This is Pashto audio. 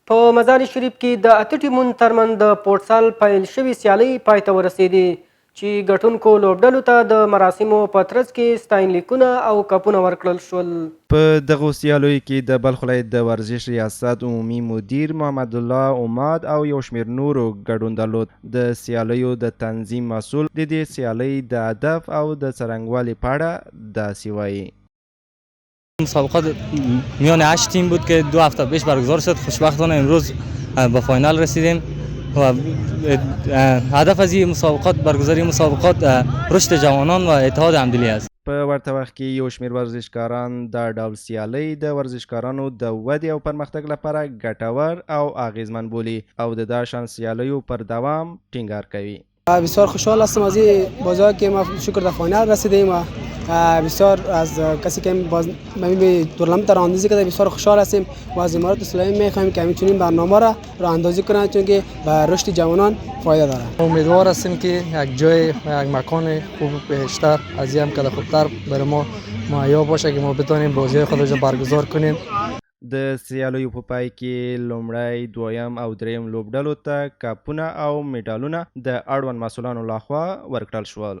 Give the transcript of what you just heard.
په مزار شریف کې د اته ټیمونو ترمنځ د فوټسال پیل شوې سیالۍ پای ته ورسېدې چې ګټونکو لوبډلو ته د مراسمو په ترڅ کې ستاینلیکونه او کپونه ورکړل شول. په دغو سیالیو کې د بلخ ولایت د ورزش ریاست عمومي مدیر محمد الله اماد او یو شمېر نورو ګډون درلود. د سیالیو د تنظیم مسئول د دې سیالۍ د هدف او د څرنګوالي په اړه داسې وایي. مسابقات میان 8 تیم بود که 2 هفته پیش برگزار شد. خوشبختانه امروز به فاینال رسیدیم و هدف از این مسابقات برگزاری مسابقات رشد جوانان و اتحاد همدلی است. په ورته وخت کې یو شمېر ورزشکاران دا ډول سیالۍ د ورزشکارانو د ودې او پرمختګ لپاره ګټور او اغیزمن بولي او د دا شان سیالیو پر دوام ټینګار کوي. بسیار خوشحال هستم از این بازی که ما شکر در فاینال رسیدیم و بسیار از کسی که باز تورنمنت را اندازی کرده بسیار خوشحال هستیم و از امارات اسلامی میخواهیم که همچنین برنامه را راه اندازی کنند چون که به رشد جوانان فایده دارد. امیدوار هستیم که یک جای یک مکان خوب بهتر از این هم که خوبتر برای ما مهیا باشه که ما بتونیم بازی خود را برگزار کنیم. د سیالیو په پای کې لومړی، دویم او دریم لوبډلو ته کاپونه او میډالونه د اړوند مسؤلانو لخوا ورکړل شول.